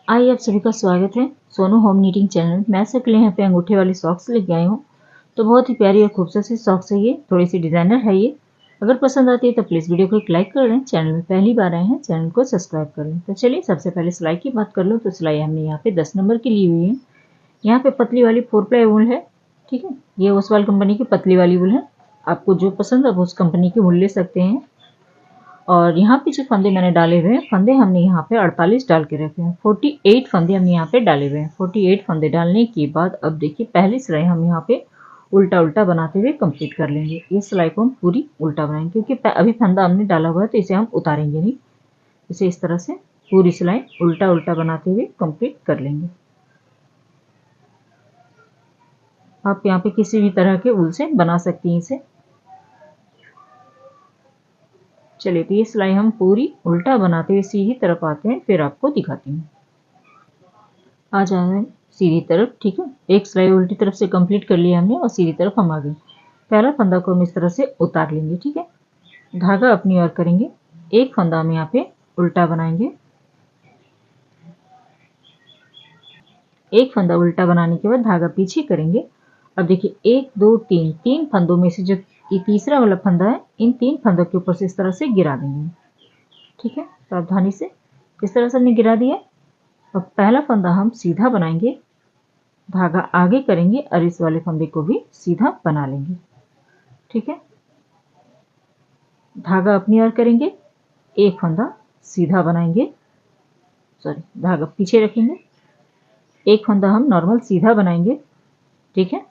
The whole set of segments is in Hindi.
आइए आप सभी का स्वागत है सोनू होम नीटिंग चैनल। मैं सबके लिए यहाँ पे अंगूठे वाली सॉक्स लेके आई हूँ। तो बहुत ही प्यारी और खूबसूरत सी सॉक्स है ये, थोड़ी सी डिजाइनर है ये। अगर पसंद आती है तो प्लीज़ वीडियो को एक लाइक कर लें। चैनल में पहली बार आए हैं चैनल को सब्सक्राइब कर लें। तो चलिए सबसे पहले सिलाई की बात कर लो। तो सिलाई हमने यहाँ पे 10 नंबर की ली हुई है। यहाँ पे पतली वाली 4 प्लाई वूल है, ठीक है। ये ओसवाल कंपनी की पतली वाली वूल है। आपको जो पसंद है उस कंपनी की वूल ले सकते हैं। और यहाँ पे जो फंदे मैंने डाले हुए हैं, फंदे हमने यहाँ पे 48 डाल के रखे हैं। 48 फंदे हमने यहाँ पे डाले हुए हैं। 48 फंदे डालने के बाद अब देखिए पहली सिलाई हम यहाँ पे उल्टा उल्टा बनाते हुए कंप्लीट कर लेंगे। ये सिलाई को हम पूरी उल्टा बनाएंगे क्योंकि अभी फंदा हमने डाला हुआ है तो इसे हम उतारेंगे नहीं। इसे इस तरह से पूरी सिलाई उल्टा उल्टा बनाते हुए कंप्लीट कर लेंगे। आप यहाँ पे किसी भी तरह के उल से बना सकती हैं इसे। चलिए तो ये सिलाई हम पूरी उल्टा बनाते हुए सीधी तरफ आते हैं, फिर आपको दिखाती हूँ। आ जाए सीधी तरफ, ठीक है। एक सिलाई उल्टी तरफ से कंप्लीट कर लिया हमने और सीधी तरफ हम आ गए। पहला फंदा को हम इस तरह से उतार लेंगे, ठीक है। धागा अपनी ओर करेंगे, एक फंदा हम यहाँ पे उल्टा बनाएंगे। एक फंदा उल्टा बनाने के बाद धागा पीछे करेंगे। अब देखिए 1 2 3 तीन फंदों में से जो ये तीसरा वाला फंदा है, इन 3 फंदों के ऊपर से इस तरह से गिरा देंगे, ठीक है। सावधानी से इस तरह से हमने गिरा दिया। अब पहला फंदा हम सीधा बनाएंगे, धागा आगे करेंगे और इस वाले फंदे को भी सीधा बना लेंगे, ठीक है। धागा अपनी ओर करेंगे, एक फंदा सीधा बनाएंगे, सॉरी धागा पीछे रखेंगे, एक फंदा हम नॉर्मल सीधा बनाएंगे, ठीक है।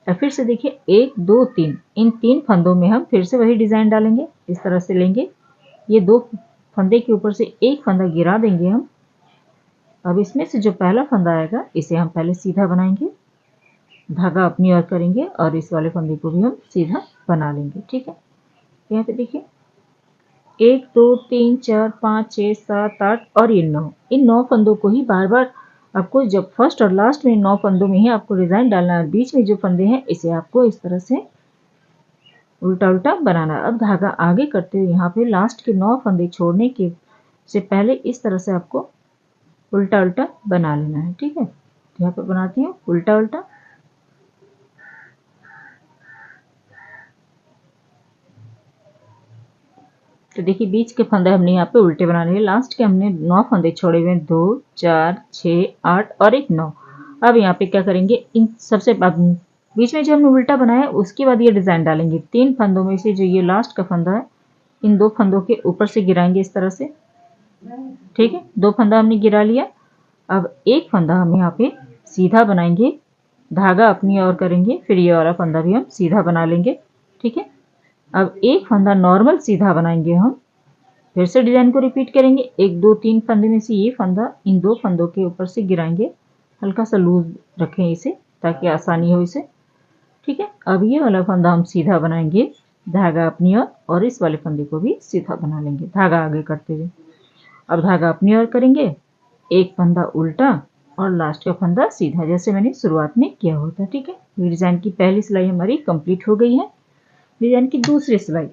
और फिर से देखिए 1 2 3 इन 3 फंदों में हम फिर से वही डिजाइन डालेंगे। इस तरह से लेंगे, ये 2 फंदे के ऊपर से एक फंदा गिरा देंगे हम। अब इसमें से जो पहला फंदा आएगा इसे हम पहले सीधा बनाएंगे, धागा अपनी ओर करेंगे और इस वाले फंदे को भी हम सीधा बना लेंगे, ठीक है। यहाँ पे देखिए 1 2 3 4 5 6 7 8 और ये 9, इन 9 फंदों को ही बार बार आपको जब फर्स्ट और लास्ट में 9 फंदों में ही आपको डिजाइन डालना है। बीच में जो फंदे हैं इसे आपको इस तरह से उल्टा उल्टा बनाना है। अब धागा आगे करते हुए यहाँ पे लास्ट के 9 फंदे छोड़ने के से पहले इस तरह से आपको उल्टा उल्टा बना लेना है, ठीक है। यहाँ पे बनाती हूँ उल्टा उल्टा। तो देखिए बीच के फंदे हमने यहाँ पे उल्टे बनाने हैं। लास्ट के हमने 9 फंदे छोड़े हुए हैं, 2 4 6 8 और एक 9। अब यहाँ पे क्या करेंगे, इन सबसे बीच में जो हमने उल्टा बनाया उसके बाद ये डिजाइन डालेंगे। 3 फंदों में से जो ये लास्ट का फंदा है, इन 2 फंदों के ऊपर से गिराएंगे इस तरह से, ठीक है। 2 फंदा हमने गिरा लिया। अब एक फंदा हम यहाँ पे सीधा बनाएंगे, धागा अपनी ओर करेंगे, फिर ये वाला फंदा भी हम सीधा बना लेंगे, ठीक है। अब एक फंदा नॉर्मल सीधा बनाएंगे हम, फिर से डिजाइन को रिपीट करेंगे। 1 2 3 फंदे में से ये फंदा इन 2 फंदों के ऊपर से गिराएंगे। हल्का सा लूज रखें इसे ताकि आसानी हो इसे, ठीक है। अब ये वाला फंदा हम सीधा बनाएंगे, धागा अपनी ओर और इस वाले फंदे को भी सीधा बना लेंगे, धागा आगे करते हुए। अब धागा अपनी ओर करेंगे, एक फंदा उल्टा और लास्ट का फंदा सीधा, जैसे मैंने शुरुआत में किया होता, ठीक है। डिजाइन की पहली सिलाई हमारी कंप्लीट हो गई है। डिजाइन की दूसरी सिलाई,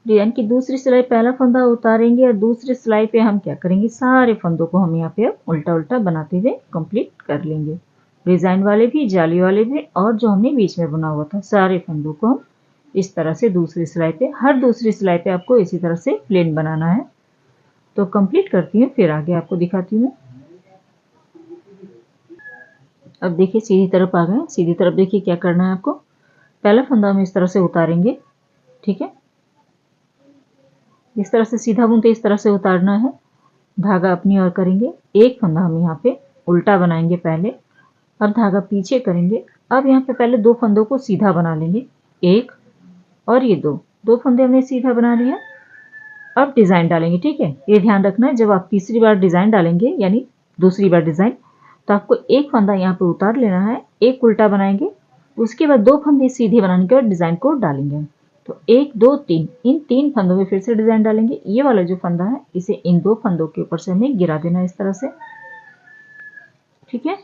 डिजाइन की दूसरी सिलाई पहला फंदा उतारेंगे और दूसरी सिलाई पे हम क्या करेंगे, सारे फंदों को हम यहाँ पे अब उल्टा उल्टा बनाते हुए कंप्लीट कर लेंगे। डिजाइन वाले भी, जाली वाले भी और जो हमने बीच में बना हुआ था, सारे फंदों को हम इस तरह से दूसरी सिलाई पे, हर दूसरी सिलाई पे आपको इसी तरह से प्लेन बनाना है। तो कंप्लीट करती हूँ, फिर आगे आपको दिखाती हूँ। अब देखिए सीधी तरफ आ गए। सीधी तरफ देखिए क्या करना है आपको, पहला फंदा हम इस तरह से उतारेंगे, ठीक है। इस तरह से सीधा बुनते इस तरह से उतारना है। धागा अपनी ओर करेंगे, एक फंदा हम यहाँ पे उल्टा बनाएंगे पहले, अब धागा पीछे करेंगे। अब यहाँ पे पहले 2 फंदों को सीधा बना लेंगे, एक और ये 2 फंदे हमने सीधा बना लिया। अब डिजाइन डालेंगे, ठीक है। ये ध्यान रखना है जब आप तीसरी बार डिजाइन डालेंगे यानी दूसरी बार डिजाइन, तो आपको एक फंदा यहाँ पे उतार लेना है, एक उल्टा बनाएंगे, उसके बाद 2 फंदे सीधे बनाने के बाद डिजाइन को डालेंगे। तो 1 2 3 इन 3 फंदों में फिर से डिजाइन डालेंगे। ये वाला जो फंदा है इसे इन 2 फंदों के ऊपर से हमें गिरा देना इस तरह से, ठीक है।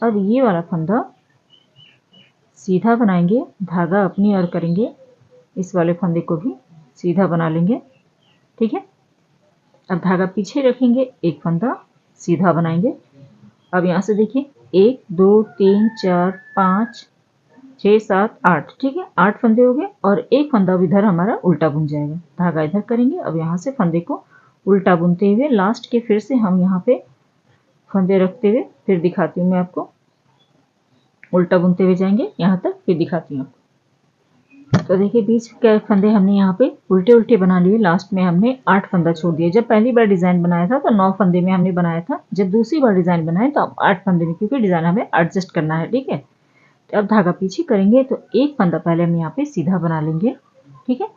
अब ये वाला फंदा सीधा बनाएंगे, धागा अपनी ओर करेंगे, इस वाले फंदे को भी सीधा बना लेंगे, ठीक है। अब धागा पीछे रखेंगे, एक फंदा सीधा बनाएंगे। अब यहाँ से देखिए 1 2 3 4 5 6 7 8, ठीक है, 8 फंदे हो गए और एक फंदा अब इधर हमारा उल्टा बुन जाएगा। धागा इधर करेंगे, अब यहाँ से फंदे को उल्टा बुनते हुए लास्ट के फिर से हम यहाँ पे फंदे रखते हुए फिर दिखाती हूँ मैं आपको। उल्टा बुनते हुए जाएंगे यहाँ तक, फिर दिखाती हूँ आपको। तो देखिए बीच के फंदे हमने यहाँ पे उल्टे उल्टे बना लिए। लास्ट में हमने 8 फंदा छोड़ दिया। जब पहली बार डिजाइन बनाया था तो 9 फंदे में हमने बनाया था। जब दूसरी बार डिजाइन बनाए तो अब 8 फंदे में, क्योंकि डिजाइन हमें एडजस्ट करना है, ठीक है। तो अब धागा पीछे करेंगे तो एक फंदा पहले हम यहाँ पे सीधा बना लेंगे, ठीक है।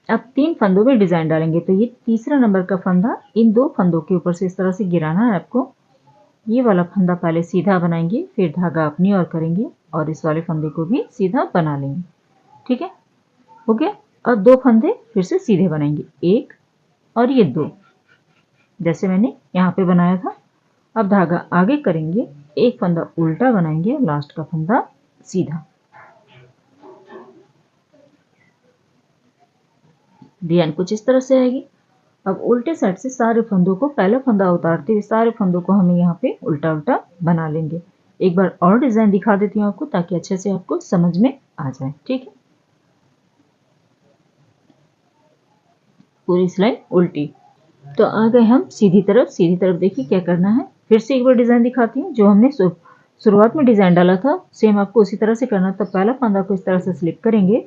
अब 3 फंदों में डिजाइन डालेंगे। तो ये तीसरा नंबर का फंदा इन 2 फंदों के ऊपर से इस तरह से गिराना है आपको। ये वाला फंदा पहले सीधा बनाएंगे, फिर धागा अपनी ओर करेंगे और इस वाले फंदे को भी सीधा बना लेंगे, ठीक है, हो गया। अब 2 फंदे फिर से सीधे बनाएंगे, एक और ये 2, जैसे मैंने यहाँ पे बनाया था। अब धागा आगे करेंगे, एक फंदा उल्टा बनाएंगे, लास्ट का फंदा सीधा। डिजाइन कुछ इस तरह से आएगी। अब उल्टे साइड से सारे फंदों को, पहला फंदा उतारते हुए सारे फंदों को हमें यहाँ पे उल्टा उल्टा बना लेंगे। एक बार और डिजाइन दिखा देती हूँ आपको, ताकि अच्छे से आपको समझ में आ जाए, ठीक है। पूरी सिलाई उल्टी। तो आ गए हम सीधी तरफ। सीधी तरफ देखिए क्या करना है। फिर से एक बार डिजाइन दिखाती हूँ। जो हमने शुरुआत में डिजाइन डाला था सेम आपको उसी तरह से करना। तो पहला फंदा को इस तरह से स्लिप करेंगे,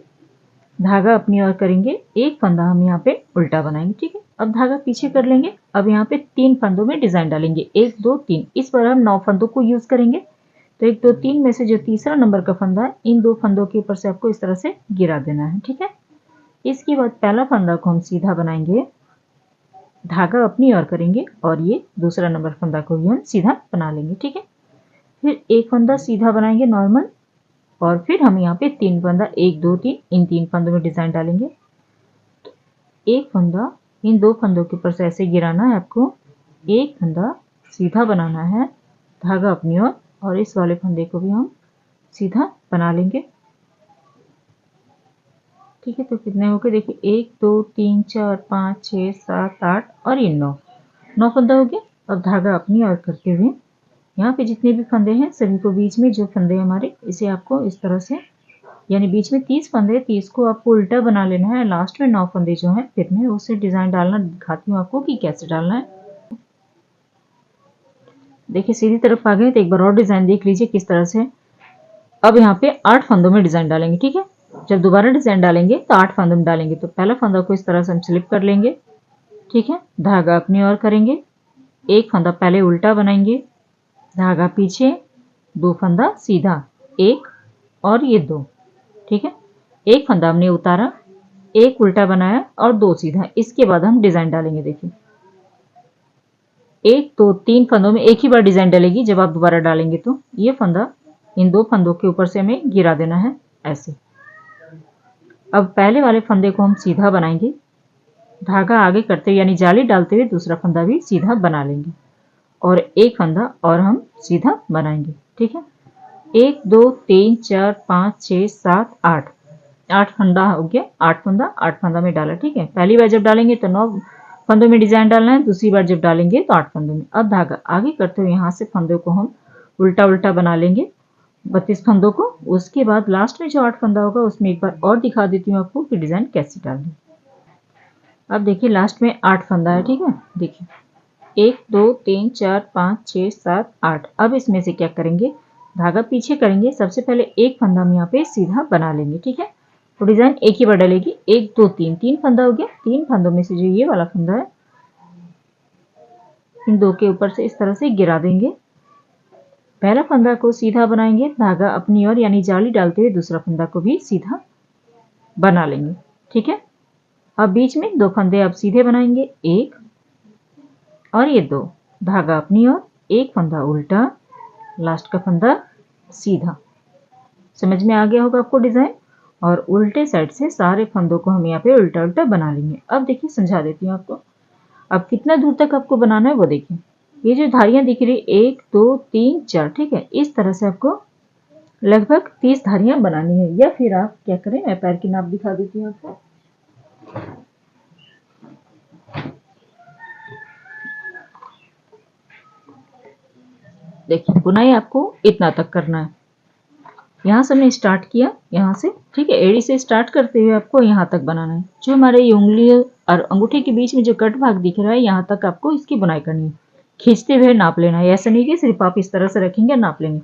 धागा अपनी ओर करेंगे, एक फंदा हम यहाँ पे उल्टा बनाएंगे, ठीक है। अब धागा पीछे कर लेंगे। अब यहाँ पे 3 फंदों में डिजाइन डालेंगे, 1 2 3। इस बार हम 9 फंदों को यूज करेंगे। तो 1 2 3 में से जो तीसरा नंबर का फंदा है, इन 2 फंदों के ऊपर से आपको इस तरह से गिरा देना है, ठीक है। इसके बाद पहला फंदा को हम सीधा बनाएंगे, धागा अपनी ओर करेंगे और ये दूसरा नंबर फंदा को भी हम सीधा बना लेंगे, ठीक है। फिर एक फंदा सीधा बनाएंगे नॉर्मल, और फिर हम यहाँ पे 3 फंदा, 1 2 3, इन 3 फंदों में डिजाइन डालेंगे। तो एक फंदा इन 2 फंदों के ऊपर से ऐसे गिराना है आपको, एक फंदा सीधा बनाना है, धागा अपनी ओर, और इस वाले फंदे को भी हम सीधा बना लेंगे, ठीक है। तो कितने हो गए देखिए, 1 2 3 4 5 6 7 8 और ये 9 फंदा हो गया। अब धागा अपनी ओर करते हुए यहाँ पे जितने भी फंदे हैं सभी को बीच में, जो फंदे हमारे, इसे आपको इस तरह से, यानी बीच में 30 फंदे, 30 को आपको उल्टा बना लेना है। लास्ट में 9 फंदे जो हैं, फिर मैं उससे डिजाइन डालना दिखाती हूँ आपको कि कैसे डालना है। देखिए सीधी तरफ आ गए। तो एक बार और डिजाइन देख लीजिए किस तरह से। अब यहाँ पे 8 फंदों में डिजाइन डालेंगे, ठीक है। जब दोबारा डिजाइन डालेंगे तो 8 फंदों में डालेंगे। तो पहला फंदा को इस तरह से हम स्लिप कर लेंगे, ठीक है, धागा अपनी ओर करेंगे, एक फंदा पहले उल्टा बनाएंगे, धागा पीछे, 2 फंदा सीधा, एक और ये 2, ठीक है। एक फंदा हमने उतारा, एक उल्टा बनाया और 2 सीधा। इसके बाद हम डिजाइन डालेंगे। देखिए 1 2 3 फंदों में एक ही बार डिजाइन डलेगी। जब आप दोबारा डालेंगे तो ये फंदा इन 2 फंदों के ऊपर से हमें गिरा देना है ऐसे। अब पहले वाले फंदे को हम सीधा बनाएंगे, धागा आगे करते हुए यानी जाली डालते हुए दूसरा फंदा भी सीधा बना लेंगे, और एक फंदा और हम सीधा बनाएंगे, ठीक है। 1 2 3 4 5 6 7 8, 8 फंदा हो गया। 8 फंदा 8 फंदा में डाला, ठीक है। पहली बार जब डालेंगे तो 9 फंदों में डिजाइन डालना है, दूसरी बार जब डालेंगे तो 8 फंदों में। अब धागा आगे करते हुए यहाँ से फंदों को हम उल्टा उल्टा बना लेंगे, 32 फंदों को। उसके बाद लास्ट में जो 8 फंदा होगा उसमें एक बार और दिखा देती हूँ आपको कि डिजाइन कैसे डालनी। अब देखिए लास्ट में 8 फंदा है, ठीक है। देखिए 1 2 3 4 5 6 7 8। अब इसमें से क्या करेंगे, धागा पीछे करेंगे। सबसे पहले एक फंदा हम यहाँ पे सीधा बना लेंगे, ठीक है। तो डिजाइन एक ही बार डलेगी, 1 2 3, 3 फंदा हो गया। 3 फंदों में से जो ये वाला फंदा है, इन 2 के ऊपर से इस तरह से गिरा देंगे। पहला फंदा को सीधा बनाएंगे, धागा अपनी ओर यानी जाली डालते हुए दूसरा फंदा को भी सीधा बना लेंगे, ठीक है। अब बीच में 2 फंदे अब सीधे बनाएंगे, एक और ये 2, धागा अपनी ओर, एक फंदा उल्टा, लास्ट का फंदा सीधा। समझ में आ गया होगा आपको डिजाइन। और उल्टे साइड से सारे फंदों को हम यहाँ पे उल्टा उल्टा बना लेंगे। अब देखिए समझा देती हूँ आपको। अब कितना दूर तक आपको बनाना है वो देखिए। ये जो धारियां दिख रही, 1 2 3 4, ठीक है। इस तरह से आपको लगभग 30 धारियां बनानी है। या फिर आप क्या करें, मैं पैर की नाप दिखा देती हूँ आपको। देखिए बुनाई आपको इतना तक करना है। यहाँ से हमने स्टार्ट किया, यहाँ से, ठीक है, एड़ी से स्टार्ट करते हुए आपको यहाँ तक बनाना है। जो हमारे ये उंगली और अंगूठे के बीच में जो कट भाग दिख रहा है, यहाँ तक आपको इसकी बुनाई करनी है। खींचते हुए नाप लेना है, ऐसा नहीं कि सिर्फ आप इस तरह से रखेंगे नाप लेंगे।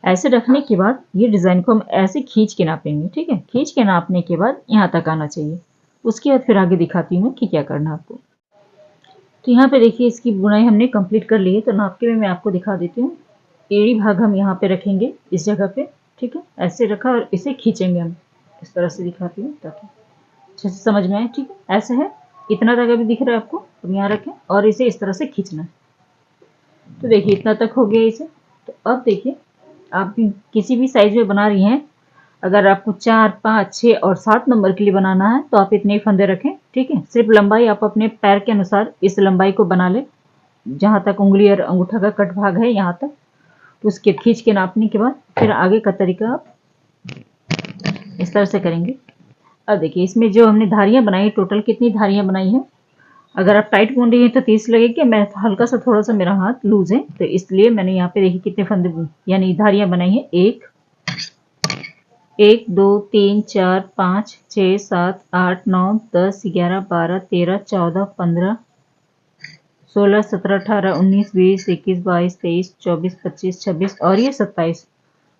ऐसे रखने के बाद ये डिज़ाइन को हम ऐसे खींच के नापेंगे, ठीक है। खींच के नापने के बाद यहाँ तक आना चाहिए। उसके बाद फिर आगे दिखाती हूँ कि क्या करना है आपको। तो यहाँ पे देखिए इसकी बुनाई हमने कंप्लीट कर ली है। तो नाप के मैं आपको दिखा देती हूँ। एड़ी भाग हम यहाँ पे रखेंगे इस जगह पे, ठीक है। ऐसे रखा और इसे खींचेंगे हम, इस तरह से दिखाती हूँ ताकि अच्छे से समझ में आए, ठीक है। ऐसे है, इतना तक अभी दिख रहा है आपको, अब यहाँ रखें और इसे इस तरह से खींचना है। तो देखिए इतना तक हो गया इसे। तो अब देखिए आप भी किसी भी साइज में बना रही हैं, अगर आपको 4, 5, 6 और 7 नंबर के लिए बनाना है तो आप इतने ही फंदे रखें, ठीक है। सिर्फ लंबाई आप अपने पैर के अनुसार इस लंबाई को बना लें, जहाँ तक उंगली और अंगूठा का कट भाग है यहाँ तक। तो उसके खींच के नापने के बाद फिर आगे का तरीका आप इस तरह से करेंगे। अब देखिए इसमें जो हमने धारियां बनाई, टोटल कितनी धारियां बनाई है। अगर आप टाइट बुन रही हैं तो 30 लगेगी। मैं हल्का सा थोड़ा सा मेरा हाथ लूज है तो इसलिए मैंने यहाँ पे देखिए कितने फंदे यानी धारियां बनाई है। 1 1 2 3 4 5 6 7 8 9 10 11 12 13 14 15 16 17 18 19 20 21 22 23 24 25 26 और ये 27।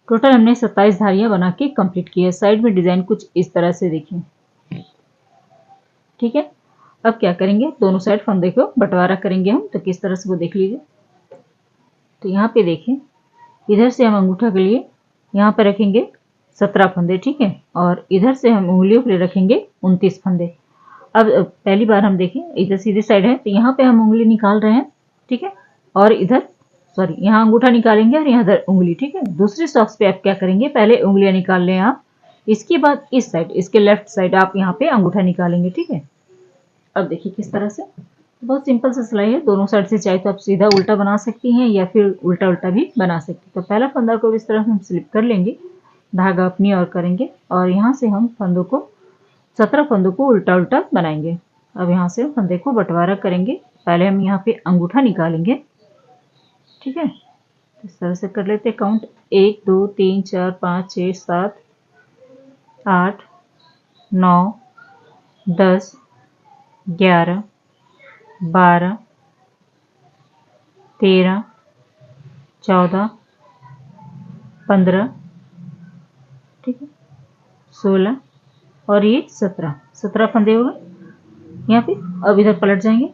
टोटल हमने 27 धारियां बना के कंप्लीट की है। साइड में डिजाइन कुछ इस तरह से देखिए, ठीक है। अब क्या करेंगे, दोनों साइड फंदे को बंटवारा करेंगे हम। तो किस तरह से वो देख लीजिए। तो यहाँ पे देखिए इधर से हम अंगूठा के लिए यहाँ पे रखेंगे 17 फंदे, ठीक है। और इधर से हम उंगलियों के लिए रखेंगे 29 फंदे। अब पहली बार हम देखें इधर सीधी साइड है तो यहाँ पे हम उंगली निकाल रहे हैं, ठीक है। और इधर सॉरी यहाँ अंगूठा निकालेंगे और यहाँ इधर उंगली, ठीक है। दूसरे सॉक्स पे आप क्या करेंगे, पहले उंगलियां निकाल लें आप, इसके बाद इस साइड, इसके लेफ्ट साइड आप यहाँ पे अंगूठा निकालेंगे, ठीक है। अब देखिए किस तरह से, बहुत सिंपल सा सिलाई है। दोनों साइड से चाहे तो आप सीधा उल्टा बना सकती हैं या फिर उल्टा उल्टा भी बना सकती हैं। तो पहला फंदा को इस तरह हम स्लिप कर लेंगे, धागा अपनी ओर करेंगे और यहाँ से हम फंदों को 17 फंदों को उल्टा उल्टा बनाएंगे। अब यहाँ से फंदे को बंटवारा करेंगे। पहले हम यहाँ पे अंगूठा निकालेंगे, ठीक है। इस तरह से कर लेते काउंट, 1 2 3 4 5 6 7 8 9 10 11 12 13 14 15, ठीक है, 16 और ये 17 फंदे हो गए यहाँ पे। अब इधर पलट जाएंगे,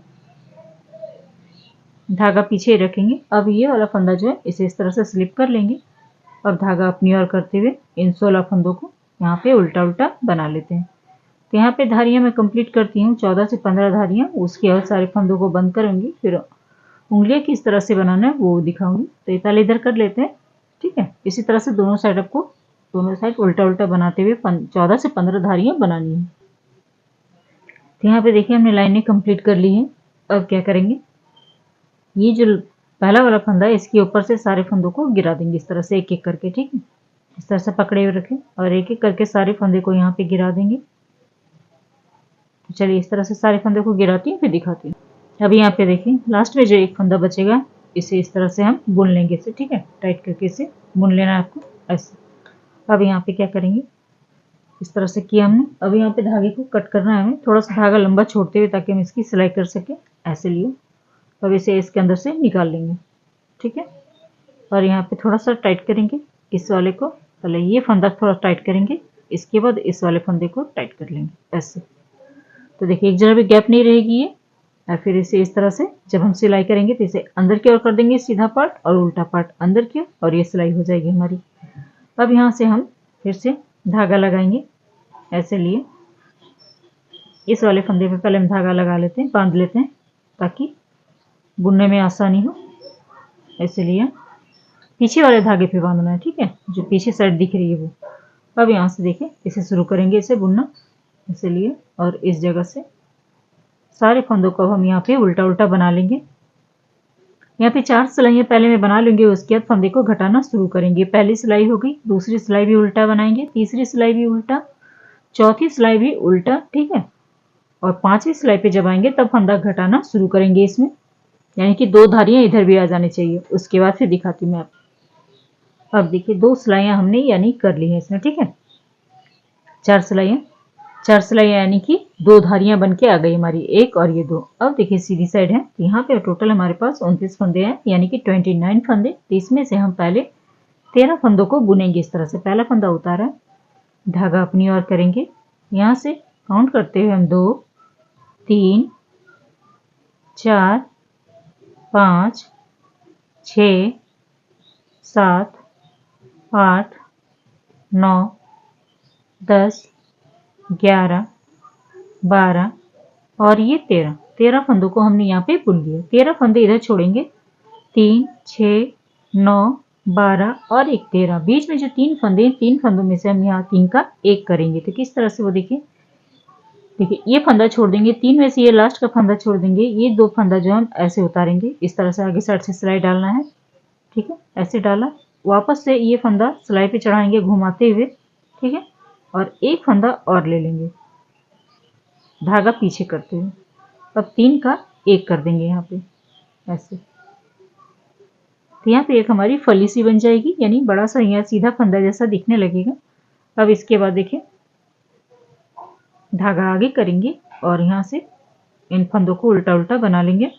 धागा पीछे रखेंगे। अब ये वाला फंदा जो है इसे इस तरह से स्लिप कर लेंगे और धागा अपनी ओर करते हुए इन 16 फंदों को यहाँ पे उल्टा उल्टा बना लेते हैं। तो यहाँ पे धारियाँ मैं कंप्लीट करती हूँ, 14 से 15 धारियाँ। उसके बाद सारे फंदों को बंद करूँगी, फिर उंगलियाँ किस तरह से बनाना है वो दिखाऊंगी। तो ये पहले इधर कर लेते हैं, ठीक है। इसी तरह से दोनों साइड आपको दोनों साइड उल्टा उल्टा बनाते हुए 14 से 15 धारियाँ बनानी है। तो यहाँ पे देखिए हमने लाइनें कंप्लीट कर ली हैं। अब क्या करेंगे, ये जो पहला वाला फंदा है इसके ऊपर से सारे फंदों को गिरा देंगे इस तरह से, एक एक करके, ठीक है। इस तरह से पकड़े हुए रखें और एक एक करके सारे फंदे को यहाँ पे गिरा देंगे। तो चलिए इस तरह से सारे फंदे को गिराती हूँ फिर दिखाती हूँ। अब यहाँ पे देखिए लास्ट में जो एक फंदा बचेगा इसे इस तरह से हम बुन लेंगे इसे, ठीक है। टाइट करके इसे बुन लेना है आपको ऐसे। अब यहाँ पे क्या करेंगे, इस तरह से किया हमने। अब यहाँ पे धागे को कट करना है हमें, थोड़ा सा धागा लंबा छोड़ते हुए ताकि हम इसकी सिलाई कर सके, ऐसे लिए। अब इसे इसके अंदर से निकाल लेंगे, ठीक है। और यहाँ पे थोड़ा सा टाइट करेंगे इस वाले को, पहले ये फंदा थोड़ा टाइट करेंगे, इसके बाद इस वाले फंदे को टाइट कर लेंगे ऐसे। तो देखिए एक जगह भी गैप नहीं रहेगी ये। और फिर इसे इस तरह से जब हम सिलाई करेंगे तो इसे अंदर की ओर कर देंगे, सीधा पार्ट और उल्टा पार्ट अंदर की ओर, और ये सिलाई हो जाएगी हमारी। अब यहाँ से हम फिर से धागा लगाएंगे ऐसे लिए। इस वाले फंदे पे पहले हम धागा लगा लेते हैं, बांध लेते हैं ताकि बुनने में आसानी हो। इसलिए पीछे वाले धागे पे बांधना है, ठीक है, जो पीछे साइड दिख रही है वो। अब यहाँ से देखिए इसे शुरू करेंगे इसे बुनना, इसलिए और इस जगह से सारे फंदों को हम यहाँ पे उल्टा उल्टा बना लेंगे। यहाँ पे 4 सिलाइयाँ पहले मैं बना लूंगी, उसके बाद फंदे को घटाना शुरू करेंगे। पहली सिलाई हो गई, दूसरी सिलाई भी उल्टा बनाएंगे, तीसरी सिलाई भी उल्टा, चौथी सिलाई भी उल्टा, ठीक है। और 5वीं सिलाई पे जब आएंगे तब फंदा घटाना शुरू करेंगे इसमें। यानी कि 2 धारियां इधर भी आ जानी चाहिए। उसके बाद फिर दिखाती हूँ मैं आपको। अब देखिए 2 सिलाइयां हमने यानी कर ली है इसमें, ठीक है। 4 सिलाइयां यानी कि 2 धारियां बन के आ गई हमारी, एक और ये 2। अब देखिए सीधी साइड है, यहाँ पे टोटल हमारे पास 29 फंदे हैं, यानी कि 29 फंदे। तो इसमें से हम पहले 13 फंदों को बुनेंगे इस तरह से। पहला फंदा उतारा, धागा अपनी ओर करेंगे, यहाँ से काउंट करते हुए हम 2 3 4 5 6 7 8 9 10 11 12 और ये 13 फंदों को हमने यहाँ पे बुन लिया। 13 फंदे इधर छोड़ेंगे, 3 6 9 12 और एक 13। बीच में जो 3 फंदे, 3 फंदों में से हम यहाँ 3 का 1 करेंगे। तो किस तरह से वो देखिए, ये फंदा छोड़ देंगे, 3 में से ये लास्ट का फंदा छोड़ देंगे। ये 2 फंदा जो हम ऐसे उतारेंगे, इस तरह से आगे साइड से सिलाई डालना है, ठीक है। ऐसे डाला, वापस से ये फंदा सिलाई पे चढ़ाएंगे घुमाते हुए, ठीक है। और एक फंदा और ले लेंगे धागा पीछे करते हुए। अब 3 का 1 कर देंगे यहाँ पे ऐसे। तो यहाँ पे एक हमारी फली सी बन जाएगी, यानी बड़ा सा यहाँ सीधा फंदा जैसा दिखने लगेगा। अब इसके बाद देखिए धागा आगे करेंगे और यहाँ से इन फंदों को उल्टा उल्टा बना लेंगे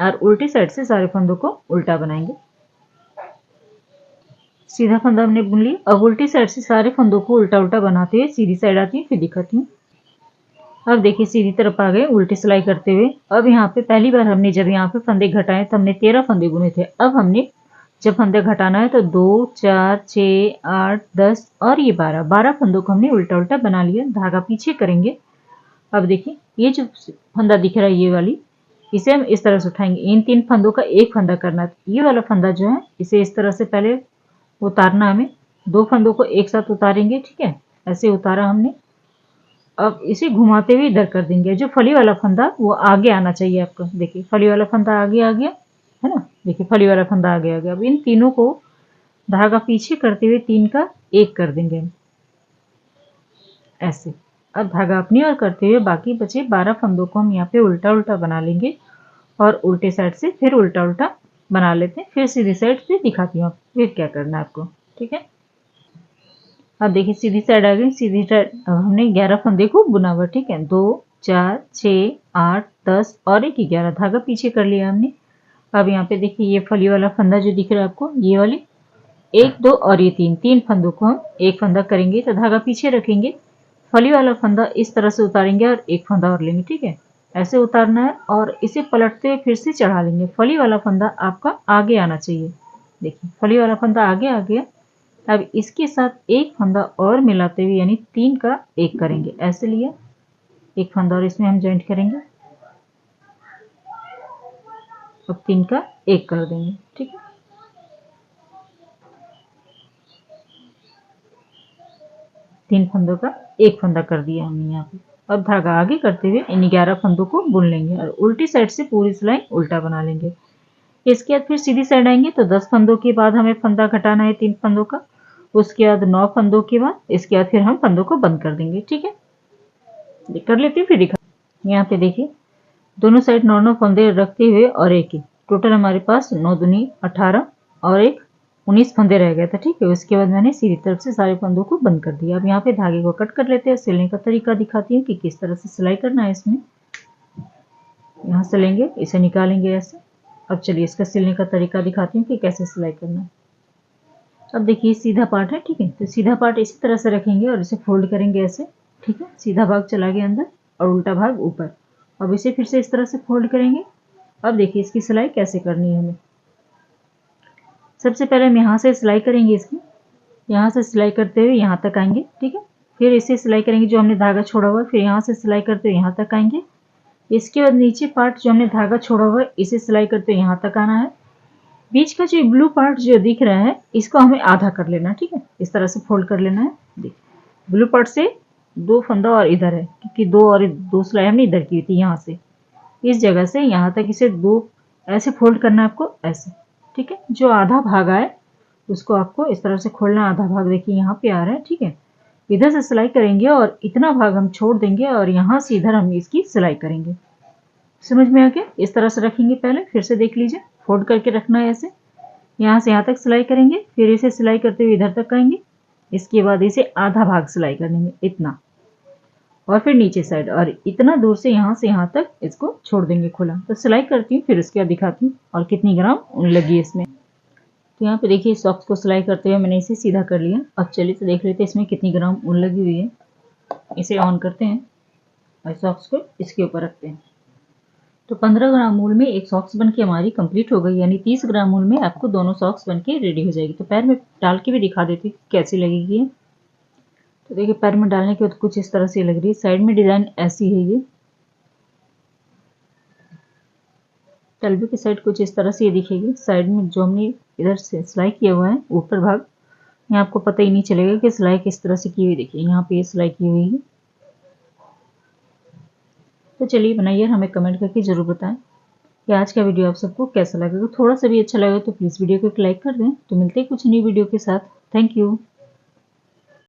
और उल्टी साइड से सारे फंदों को उल्टा बनाएंगे। सीधा फंदा हमने बुन लिया। अब उल्टी साइड से सारे फंदों को उल्टा उल्टा बनाते हुए सीधी साइड आती है, फिर दिखाती हूँ। अब देखिए सीधी तरफ आ गए उल्टी सिलाई करते हुए। अब यहाँ पे पहली बार हमने जब यहाँ पे फंदे घटाए तो हमने 13 फंदे बुने थे। अब हमने जब फंदे घटाना है तो 2 4 6 8 10 और ये 12 फंदों को हमने उल्टा उल्टा बना लिया। धागा पीछे करेंगे। अब देखिए ये जो फंदा दिख रहा है ये वाली, इसे हम इस तरह से उठाएंगे। इन 3 फंदों का एक फंदा करना है। ये वाला फंदा जो है इसे इस तरह से पहले उतारना हमें। 2 फंदों को एक साथ उतारेंगे, ठीक है। ऐसे उतारा हमने। अब इसे घुमाते हुए इधर कर देंगे। जो फली वाला फंदा वो आगे आना चाहिए आपको। देखिए फली वाला फंदा आगे आ गया है ना, देखिए फली वाला फंदा आगे आ गया। अब इन तीनों को धागा पीछे करते हुए 3 का 1 कर देंगे हम ऐसे। अब धागा अपनी ओर करते हुए बाकी बचे 12 फंदों को हम यहाँ पे उल्टा उल्टा बना लेंगे और उल्टे साइड से फिर उल्टा उल्टा बना लेते हैं। फिर सीधी साइड से दिखाती हूँ फिर क्या करना है आपको, ठीक है। अब देखिए सीधी साइड आ गई। सीधी साइड हमने 11 फंदे को बुना हुआ, ठीक है। 2 4 6 8 10 और एक 11 धागा पीछे कर लिया हमने। अब यहाँ पे देखिए ये फली वाला फंदा जो दिख रहा है आपको, ये वाली 1 2 और ये 3 फंदों को हम एक फंदा करेंगे तो धागा पीछे रखेंगे। फली वाला फंदा इस तरह से उतारेंगे और एक फंदा और लेंगे, ठीक है। ऐसे उतारना है और इसे पलटते हुए फिर से चढ़ा लेंगे। फली वाला फंदा आपका आगे आना चाहिए। देखिए फली वाला फंदा आगे आ गया। अब इसके साथ एक फंदा और मिलाते हुए यानी 3 का 1 करेंगे। ऐसे लिया एक फंदा और इसमें हम जॉइंट करेंगे। अब 3 का 1 कर देंगे, ठीक है। तीन फंदों का एक फंदा कर दिया हमने यहाँ पे। अब धागा आगे करते हुए इन 11 फंदों को बुन लेंगे और उल्टी साइड से पूरी सिलाई उल्टा बना लेंगे। इसके बाद फिर सीधी साइड आएंगे तो 10 फंदों के बाद हमें फंदा घटाना है 3 फंदों का। उसके बाद 9 फंदों के बाद इसके बाद फिर हम फंदों को बंद कर देंगे, ठीक है। कर लेते हैं फिर दिखा। यहाँ पे देखिए दोनों साइड 9 फंदे रखते हुए और एक टोटल हमारे पास 9 दूनी 18 और एक 19 फंदे रह गए थे, ठीक है। उसके बाद मैंने सीधी तरफ से सारे फंदों को बंद कर दिया। अब यहाँ पे धागे को कट कर लेते हैं। सिलने का तरीका दिखाती हूँ कि किस तरह से सिलाई करना है इसमें। यहाँ से लेंगे, इसे निकालेंगे ऐसे। अब चलिए इसका सिलने का तरीका दिखाती हूँ कि कैसे सिलाई करना है। अब देखिए सीधा पार्ट है, ठीक है। तो सीधा पार्ट इसी तरह से रखेंगे और इसे फोल्ड करेंगे ऐसे, ठीक है। सीधा भाग चला गया अंदर और उल्टा भाग ऊपर। अब इसे फिर से इस तरह से फोल्ड करेंगे। अब देखिए इसकी सिलाई कैसे करनी है हमें। सबसे पहले हम यहाँ से सिलाई करेंगे इसकी। यहाँ से सिलाई करते हुए यहाँ तक आएंगे, ठीक है। फिर इसे सिलाई करेंगे जो हमने धागा छोड़ा हुआ है। फिर यहाँ से सिलाई करते हुए यहाँ तक आएंगे। इसके बाद नीचे पार्ट जो हमने धागा छोड़ा हुआ है इसे सिलाई करते हुए यहाँ तक आना है। बीच का जो ब्लू पार्ट जो दिख रहा है इसको हमें आधा कर लेना है, ठीक है। इस तरह से फोल्ड कर लेना है। देखिए ब्लू पार्ट से 2 फंदा और इधर है क्योंकि 2 सिलाई हमने इधर की थी। यहाँ से इस जगह से यहाँ तक इसे 2 ऐसे फोल्ड करना है आपको ऐसे, ठीक है। जो आधा भाग आए उसको आपको इस तरह से खोलना। आधा भाग देखिए यहाँ पे आ रहा है, ठीक है। इधर से सिलाई करेंगे और इतना भाग हम छोड़ देंगे और यहाँ से इधर हम इसकी सिलाई करेंगे। समझ में आ गया? इस तरह से रखेंगे, पहले फिर से देख लीजिए, फोल्ड करके रखना है ऐसे, यहाँ से यहाँ तक सिलाई करेंगे, फिर इसे सिलाई करते हुए इधर तक आएंगे, इसके बाद इसे आधा भाग सिलाई करेंगे इतना, और फिर नीचे साइड, और इतना दूर से यहाँ तक इसको छोड़ देंगे खुला। तो सिलाई करती हूँ, फिर उसके बाद दिखाती हूँ और कितनी ग्राम ऊन लगी है इसमें। तो यहाँ पे देखिए सॉक्स को सिलाई करते हुए मैंने इसे सीधा कर लिया। अब चलिए तो देख लेते हैं इसमें कितनी ग्राम ऊन लगी हुई है। इसे ऑन करते हैं और सॉक्स को इसके ऊपर रखते हैं। तो 15 ग्राम ऊन में एक सॉक्स बनके हमारी कंप्लीट हो गई, यानी 30 ग्राम ऊन में आपको दोनों सॉक्स बनके रेडी हो जाएगी। तो पैर में डाल के भी दिखा देती हूँ कैसी लगेगी। तो देखिए पैर में डालने के बाद कुछ इस तरह से लग रही है। साइड में डिजाइन ऐसी है, ये तलवे की साइड कुछ इस तरह से ये दिखेगी। साइड में जो हमने इधर से सिलाई किया हुआ है ऊपर भाग, यहाँ आपको पता ही नहीं चलेगा कि सिलाई किस तरह से की हुई। देखिए यहाँ पे ये सिलाई की हुई है। तो चलिए बनाइए, हमें कमेंट करके जरूर बताएं कि आज का वीडियो आप सबको कैसा लगेगा। थोड़ा सा भी अच्छा लगा तो प्लीज़ वीडियो को एक लाइक कर दें। तो मिलते हैं कुछ नई वीडियो के साथ। Thank you.